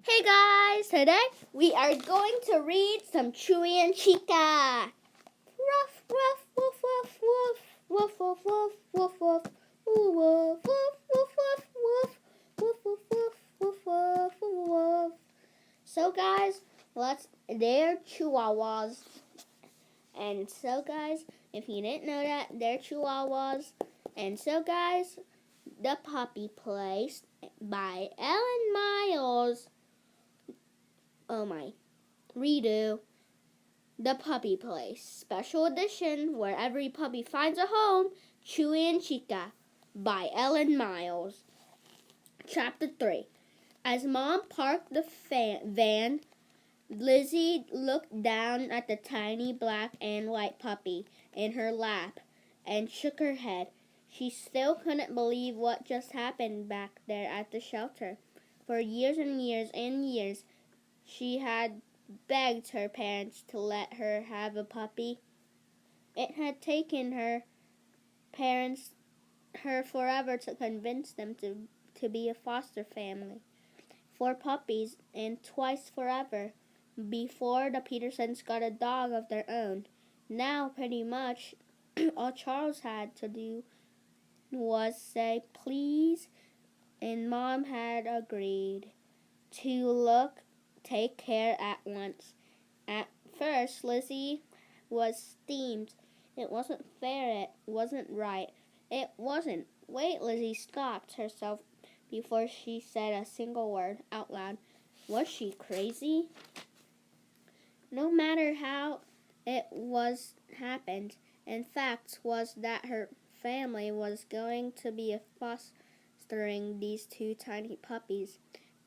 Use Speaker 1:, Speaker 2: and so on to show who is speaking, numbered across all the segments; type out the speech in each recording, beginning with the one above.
Speaker 1: Hey guys, today we are going to read some Chewy and Chica. Ruff, ruff, woof, woof, woof, woof, woof, woof, woof, woof, woof, woof, woof, woof, woof, woof, woof, woof, woof, woof. So guys, they're Chihuahuas. And so guys, if you didn't know that, they're Chihuahuas. And so guys, The Puppy Place by Ellen Miles. Oh my. Redo. The Puppy Place. Special edition where every puppy finds a home. Chewy and Chica by Ellen Miles. Chapter 3. As Mom parked the van, Lizzie looked down at the tiny black and white puppy in her lap and shook her head. She still couldn't believe what just happened back there at the shelter. For years and years and years, she had begged her parents to let her have a puppy. It had taken her parents her forever to convince them to be a foster family for puppies, and twice forever before the Petersons got a dog of their own. Now pretty much all Charles had to do was say please, and Mom had agreed to take care at once. At first, Lizzie was steamed. It wasn't fair. It wasn't right. It wasn't. Wait, Lizzie stopped herself before she said a single word out loud. Was she crazy? No matter how it was happened, in fact, was that her family was going to be fostering these two tiny puppies.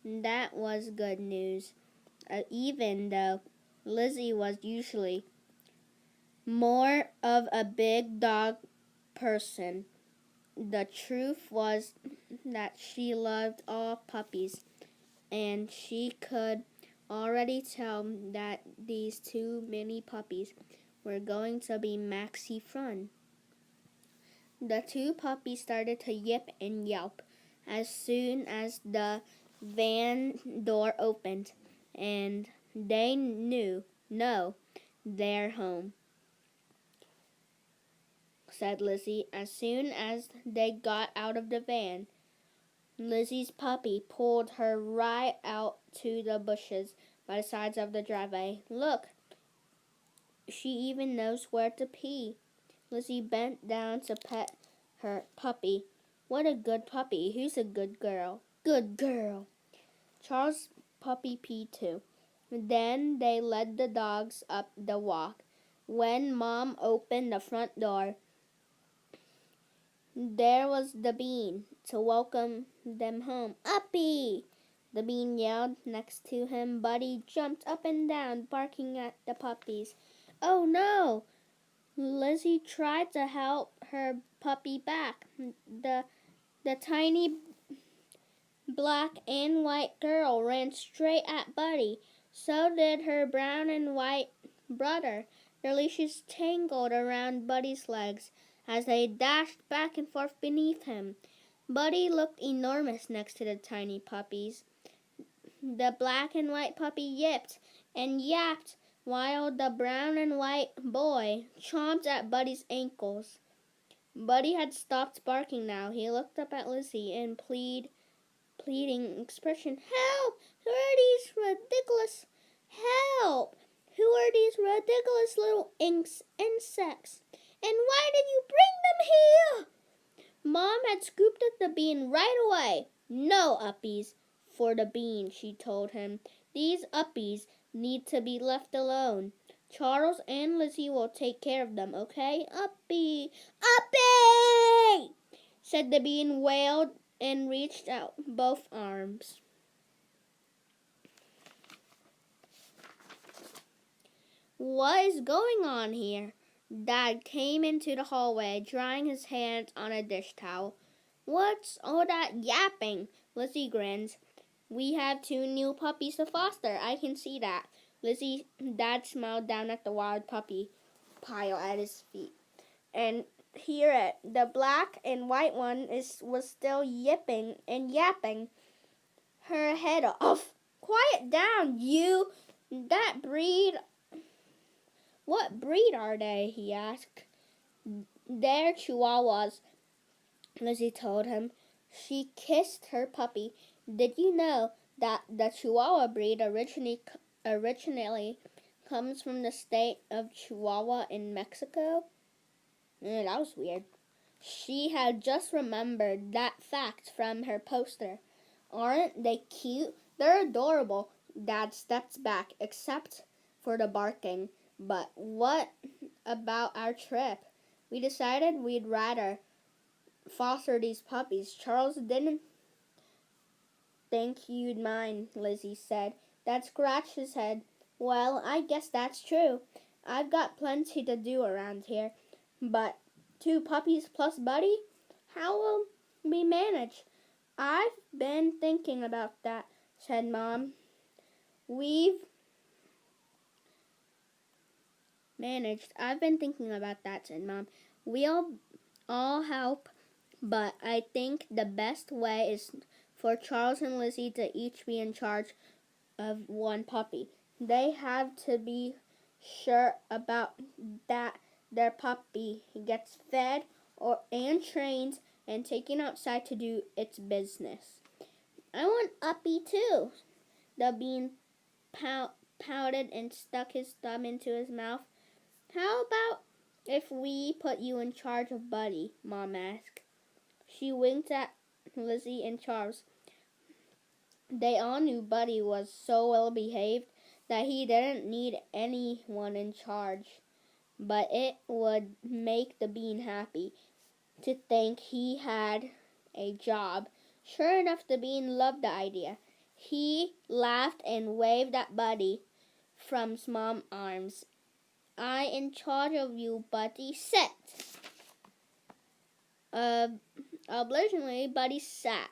Speaker 1: That was good news, even though Lizzie was usually more of a big dog person. The truth was that she loved all puppies, and she could already tell that these two mini puppies were going to be maxi fun. The two puppies started to yip and yelp as soon as the van door opened, and they no, they're home, said Lizzie as soon as they got out of the van. Lizzie's puppy pulled her right out to the bushes by the sides of the driveway. Look, she even knows where to pee. Lizzie bent down to pet her puppy. What a good puppy. Who's a good girl? Good girl. Charles' puppy peed too. Then they led the dogs up the walk. When Mom opened the front door, there was the Bean to welcome them home. Uppy! The Bean yelled. Next to him, Buddy jumped up and down, barking at the puppies. Oh no! Lizzie tried to help her puppy back. The tiny black and white girl ran straight at Buddy. So did her brown and white brother. Their leashes tangled around Buddy's legs as they dashed back and forth beneath him. Buddy looked enormous next to the tiny puppies. The black and white puppy yipped and yapped while the brown and white boy chomped at Buddy's ankles. Buddy had stopped barking now. He looked up at Lizzie in pleading expression. Help! Who are these ridiculous? Help! Who are these ridiculous little insects? And why did you bring them here? Mom had scooped up the Bean right away. No uppies for the Bean, she told him. These uppies need to be left alone. Charles and Lizzie will take care of them, okay? Uppy! Uppy! Said the Bean, wailed and reached out both arms. What is going on here? Dad came into the hallway, drying his hands on a dish towel. What's all that yapping? Lizzie grinned. We have two new puppies to foster. I can see that. Dad smiled down at the wild puppy pile at his feet. And hear it. The black and white one was still yipping and yapping her head off. Quiet down, you! That breed... What breed are they? He asked. They're Chihuahuas, Lizzie told him. She kissed her puppy. Did you know that the Chihuahua breed originally comes from the state of Chihuahua in Mexico? That was weird. She had just remembered that fact from her poster. Aren't they cute? They're adorable. Dad steps back, except for the barking. But what about our trip? We decided we'd rather foster these puppies. Charles didn't think you'd mind, Lizzie said. Dad scratched his head. Well, I guess that's true. I've got plenty to do around here. But 2 puppies plus Buddy? How will we manage? I've been thinking about that, said Mom. I've been thinking about that, said Mom. We'll all help, but I think the best way is for Charles and Lizzie to each be in charge of 1 puppy. They have to be sure about that their puppy gets fed and trained and taken outside to do its business. I want Uppy too. The bean pouted and stuck his thumb into his mouth. How about if we put you in charge of Buddy? Mom asked. She winked at Lizzie and Charles. They all knew Buddy was so well behaved that he didn't need anyone in charge. But it would make the bean happy to think he had a job. Sure enough, the bean loved the idea. He laughed and waved at Buddy from his mom's arms. I in charge of you, Buddy. Sit. Obligingly, Buddy sat.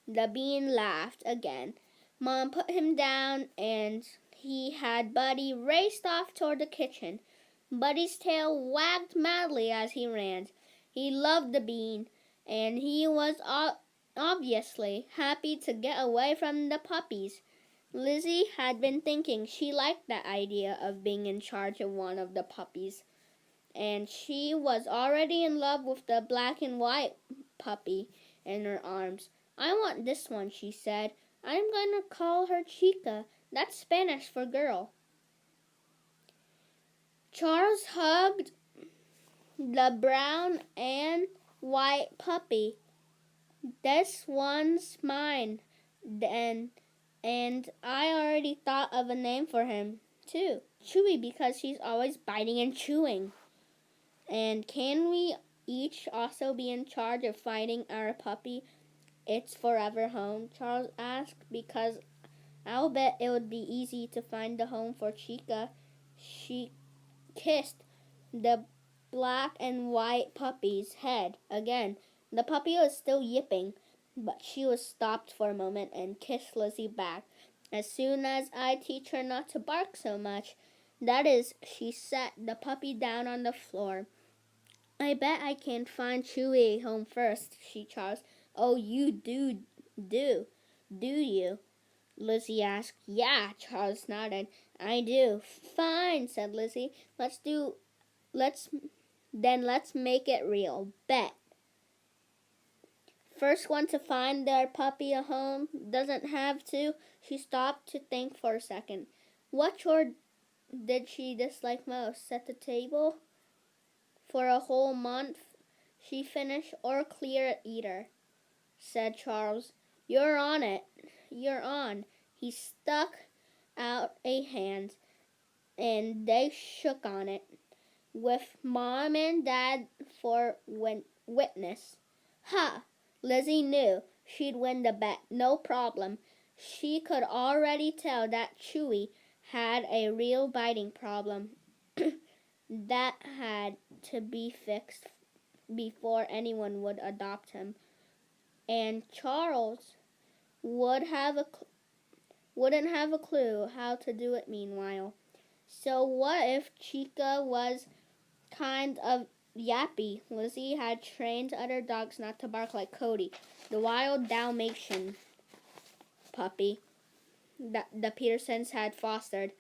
Speaker 1: The bean laughed again. Mom put him down, and he had Buddy raced off toward the kitchen. Buddy's tail wagged madly as he ran. He loved the bean, and he was obviously happy to get away from the puppies. Lizzie had been thinking she liked the idea of being in charge of one of the puppies, and she was already in love with the black and white puppy in her arms. I want this one, she said. I'm going to call her Chica. That's Spanish for girl. Charles hugged the brown and white puppy. This one's mine, and I already thought of a name for him, too. Chewy, because he's always biting and chewing. And can we each also be in charge of finding our puppy its forever home? Charles asked, because I'll bet it would be easy to find the home for Chica. She kissed the black and white puppy's head again. The puppy was still yipping, but she was stopped for a moment and kissed Lizzie back. As soon as I teach her not to bark so much, that is, she set the puppy down on the floor. I bet I can find Chewy a home first, she Charles. Oh, you do you? Lizzie asked. Yeah, Charles nodded. I do. Fine, said Lizzie. Let's make it real. Bet. First one to find their puppy a home doesn't have to. She stopped to think for a second. What chore did she dislike most? Set the table for a whole month? She finish or clear eater, said Charles. You're on it. You're on. He stuck out a hand, and they shook on it, with Mom and Dad for witness. Ha! Lizzie knew she'd win the bet, no problem. She could already tell that Chewy had a real biting problem that had to be fixed before anyone would adopt him. And Charles wouldn't have a clue how to do it meanwhile. So what if Chica was kind of yappy? Lizzie had trained other dogs not to bark like Cody, the wild Dalmatian puppy. that the Petersons had fostered,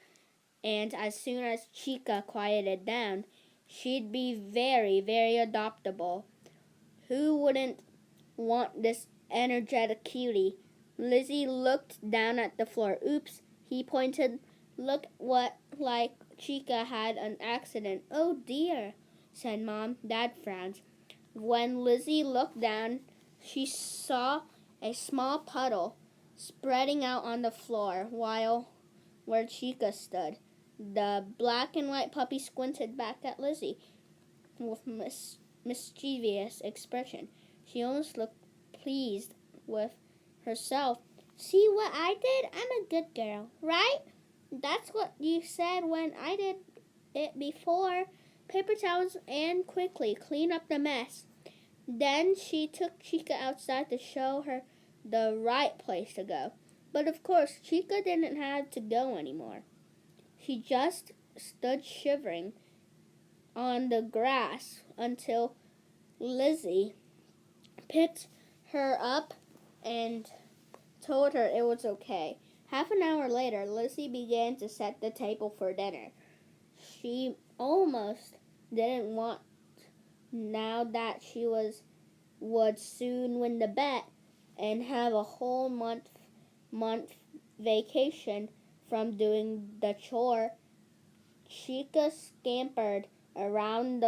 Speaker 1: and as soon as Chica quieted down, she'd be very, very adoptable. Who wouldn't want this energetic cutie? Lizzie looked down at the floor. Oops, he pointed. Look what like Chica had an accident. Oh dear, said Mom. Dad frowned. When Lizzie looked down, she saw a small puddle spreading out on the floor where Chica stood. The black and white puppy squinted back at Lizzie with mischievous expression. She almost looked pleased with herself. See what I did? I'm a good girl, right? That's what you said when I did it before. Paper towels and quickly clean up the mess. Then she took Chica outside to show her the right place to go. But of course, Chica didn't have to go anymore. She just stood shivering on the grass until Lizzie picked her up and told her it was okay. Half an hour later, Lizzie began to set the table for dinner. She almost didn't want, now that she would soon win the bet and have a whole month vacation from doing the chore. Chica scampered around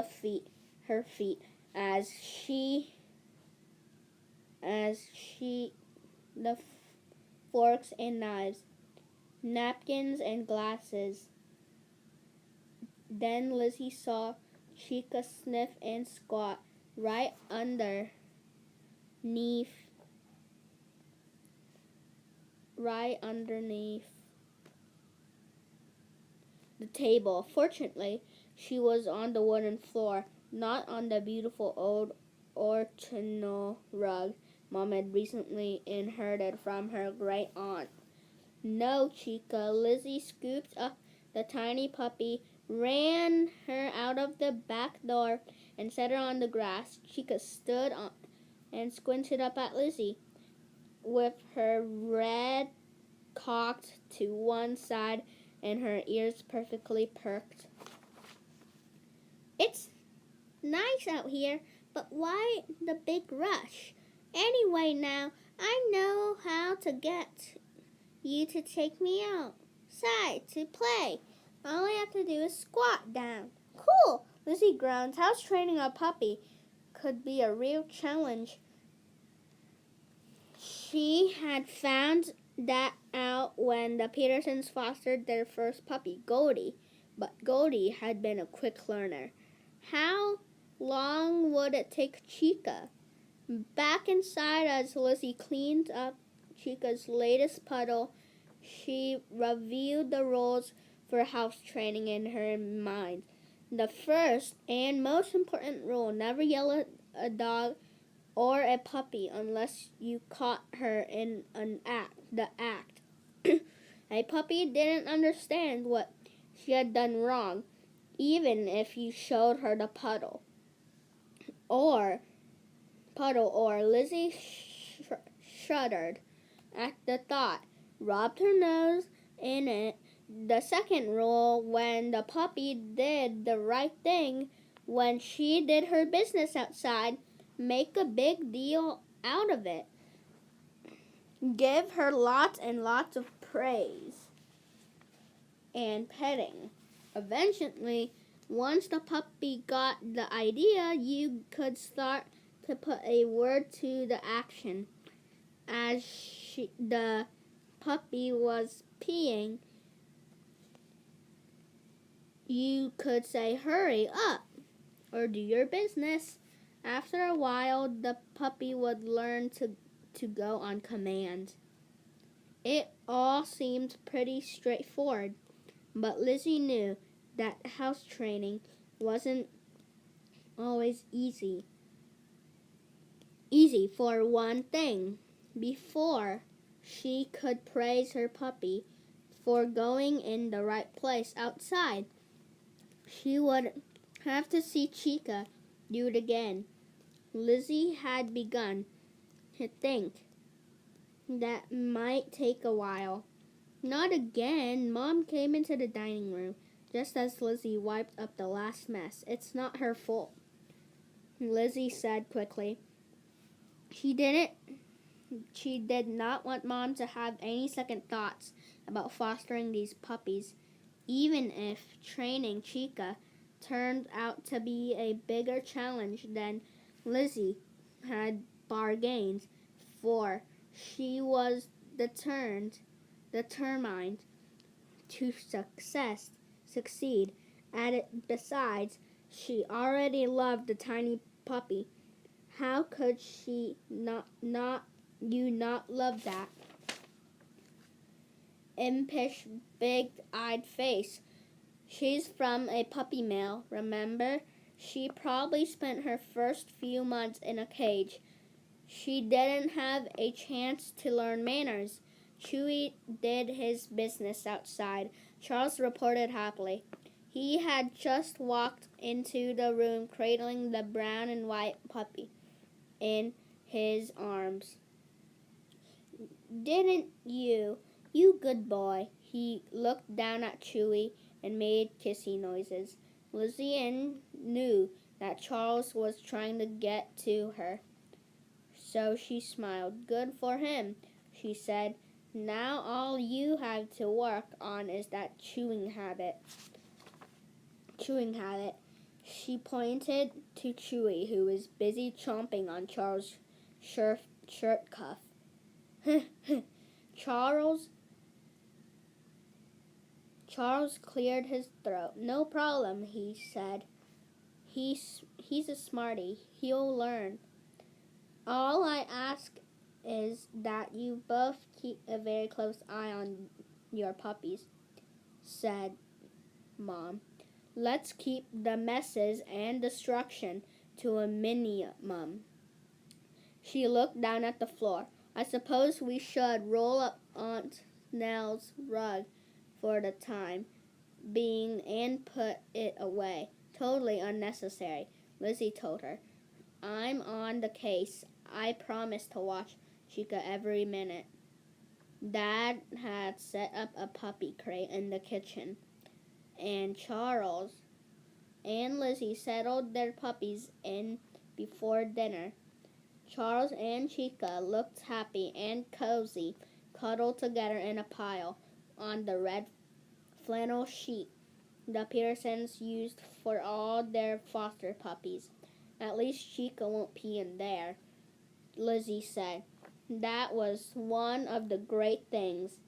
Speaker 1: her feet as the forks and knives, napkins and glasses. Then Lizzie saw Chica sniff and squat right underneath the table. Fortunately, she was on the wooden floor, not on the beautiful old Ortonal rug Mom had recently inherited from her great aunt. No, Chica. Lizzie scooped up the tiny puppy, ran her out of the back door, and set her on the grass. Chica stood on and squinted up at Lizzie, with her head cocked to one side and her ears perfectly perked. It's nice out here, but why the big rush? Anyway, now I know how to get you to take me outside to play. All I have to do is squat down. Cool, Lizzie groaned. House training a puppy could be a real challenge. She had found that out when the Petersons fostered their first puppy, Goldie. But Goldie had been a quick learner. How long would it take Chica? Back inside, as Lizzie cleaned up Chica's latest puddle, she reviewed the rules for house training in her mind. The first and most important rule: never yell at a dog or a puppy unless you caught her in the act. A puppy didn't understand what she had done wrong, even if you showed her the puddle. Or Lizzie shuddered at the thought, rubbed her nose in it. The second rule: when the puppy did the right thing, when she did her business outside, make a big deal out of it. Give her lots and lots of praise and petting. Eventually, once the puppy got the idea, you could start to put a word to the action. As the puppy was peeing, you could say, hurry up, or do your business. After a while, the puppy would learn to go on command. It all seemed pretty straightforward, but Lizzie knew that house training wasn't always easy. For one thing, before she could praise her puppy for going in the right place outside, she would have to see Chica do it again. Lizzie had begun to think that might take a while. Not again. Mom came into the dining room just as Lizzie wiped up the last mess. It's not her fault, Lizzie said quickly. She did not want Mom to have any second thoughts about fostering these puppies, even if training Chica turned out to be a bigger challenge than Lizzie had bargained for. She was determined to succeed at it. Besides, she already loved the tiny puppy. How could she not love that impish, big-eyed face? She's from a puppy mill, remember? She probably spent her first few months in a cage. She didn't have a chance to learn manners. Chewy did his business outside, Charles reported happily. He had just walked into the room cradling the brown and white puppy in his arms. Didn't you? You good boy. He looked down at Chewy and made kissy noises. Lizzie knew that Charles was trying to get to her, so she smiled. Good for him, she said. Now all you have to work on is that chewing habit. She pointed to Chewy, who was busy chomping on Charles' shirt cuff. Charles cleared his throat. No problem, he said. He's a smarty. He'll learn. All I ask is that you both keep a very close eye on your puppies, said Mom. Let's keep the messes and destruction to a minimum. She looked down at the floor. I suppose we should roll up Aunt Nell's rug for the time being and put it away. Totally unnecessary, Lizzie told her. I'm on the case. I promise to watch Chica every minute. Dad had set up a puppy crate in the kitchen, and Charles and Lizzie settled their puppies in before dinner. Charles and Chica looked happy and cozy, cuddled together in a pile on the red flannel sheet the Petersons used for all their foster puppies. At least Chica won't pee in there, Lizzie said. That was one of the great things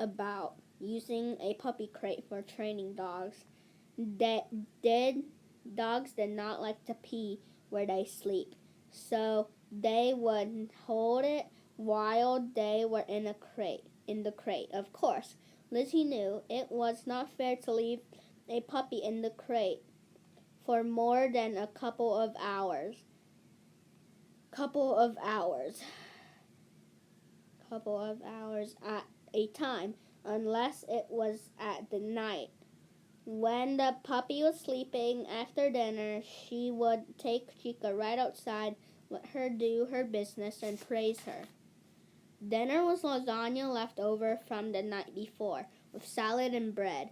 Speaker 1: about using a puppy crate for training dogs. Dogs did not like to pee where they sleep, so they would hold it while they were in the crate. Of course, Lizzie knew it was not fair to leave a puppy in the crate for more than a couple of hours at a time, unless it was at the night. When the puppy was sleeping after dinner, she would take Chica right outside, let her do her business, and praise her. Dinner was lasagna left over from the night before, with salad and bread.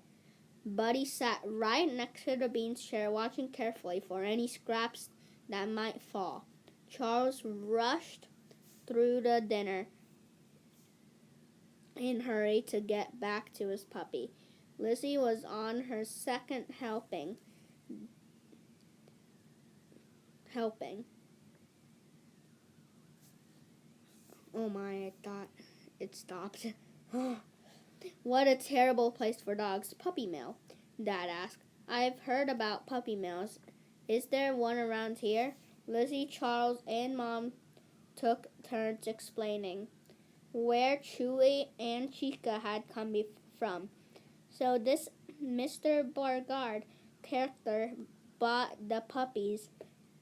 Speaker 1: Buddy sat right next to the beans chair, watching carefully for any scraps that might fall. Charles rushed through the dinner in a hurry to get back to his puppy. Lizzie was on her second helping. Oh my, I thought it stopped. What a terrible place for dogs. Puppy mill, Dad asked. I've heard about puppy mills. Is there one around here? Lizzie, Charles, and Mom took turns explaining where Chewy and Chica had come from. So this Mr. Beauregard character bought the puppies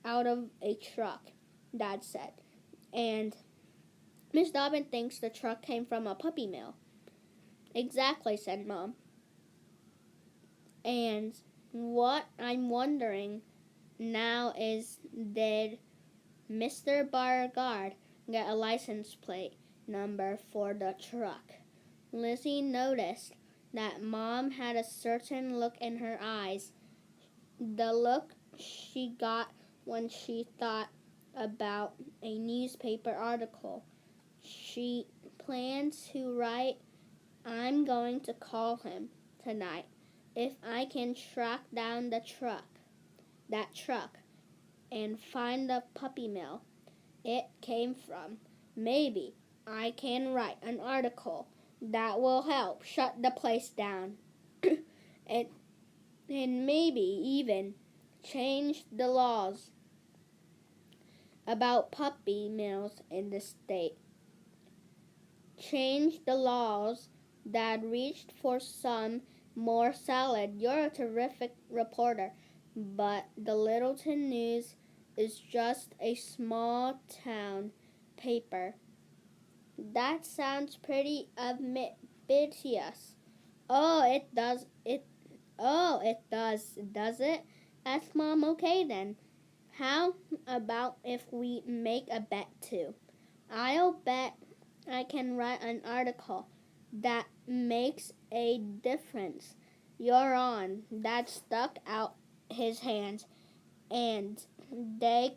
Speaker 1: out of a truck, Dad said. And Miss Dobbin thinks the truck came from a puppy mill. Exactly, said Mom. And what I'm wondering now is, did Mr. Beauregard get a license plate number for the truck? Lizzie noticed that Mom had a certain look in her eyes. The look she got when she thought about a newspaper article. She planned to write, "I'm going to call him tonight if I can track down that truck, and find the puppy mill it came from. Maybe I can write an article that will help shut the place down and, and maybe even change the laws about puppy mills in the state. Change the laws that reached for some more salad. You're a terrific reporter, but the Littleton News is just a small town paper." "That sounds pretty ambitious." Does it?" asked Mom. "Okay then. How about if we make a bet too? I'll bet I can write an article that makes a difference." You're on. Dad stuck out his hands, and they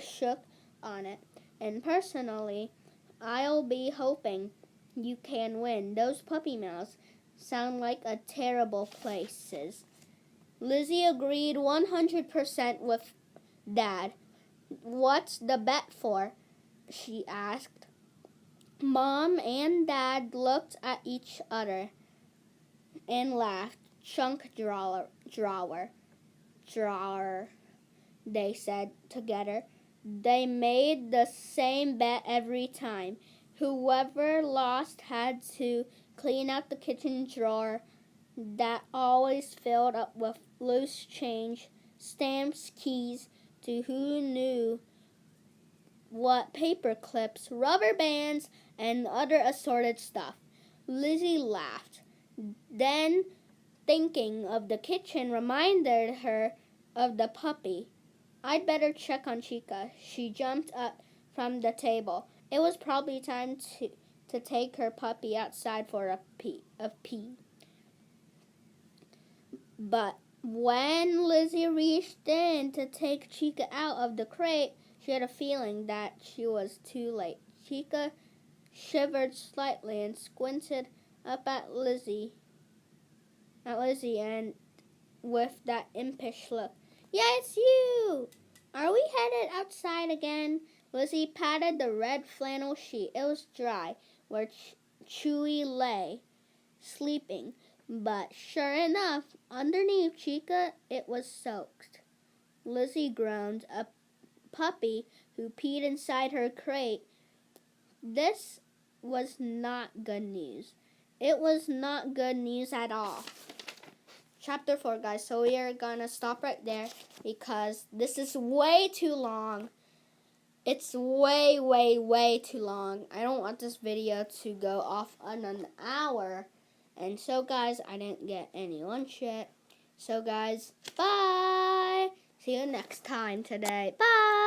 Speaker 1: shook on it. "And personally, I'll be hoping you can win. Those puppy mills sound like a terrible places." Lizzie agreed 100% with Dad. "What's the bet for?" she asked. Mom and Dad looked at each other and laughed. "Chunk drawer," they said together. They made the same bet every time. Whoever lost had to clean out the kitchen drawer that always filled up with loose change, stamps, keys, to who knew what, paper clips, rubber bands, and other assorted stuff. Lizzie laughed. Then, thinking of the kitchen reminded her of the puppy. "I'd better check on Chica." She jumped up from the table. It was probably time to take her puppy outside for a pee. But when Lizzie reached in to take Chica out of the crate, she had a feeling that she was too late. Chica shivered slightly and squinted up at Lizzie and with that impish look. "Yeah, it's you! Are we headed outside again?" Lizzie patted the red flannel sheet. It was dry where Chewy lay, sleeping. But sure enough, underneath Chica, it was soaked. Lizzie groaned. A puppy who peed inside her crate. This was not good news. It was not good news at all. Chapter 4, guys. So we are going to stop right there because this is way too long. It's way, way, way too long. I don't want this video to go off on an hour. And so, guys, I didn't get any lunch yet. So, guys, bye. See you next time today. Bye.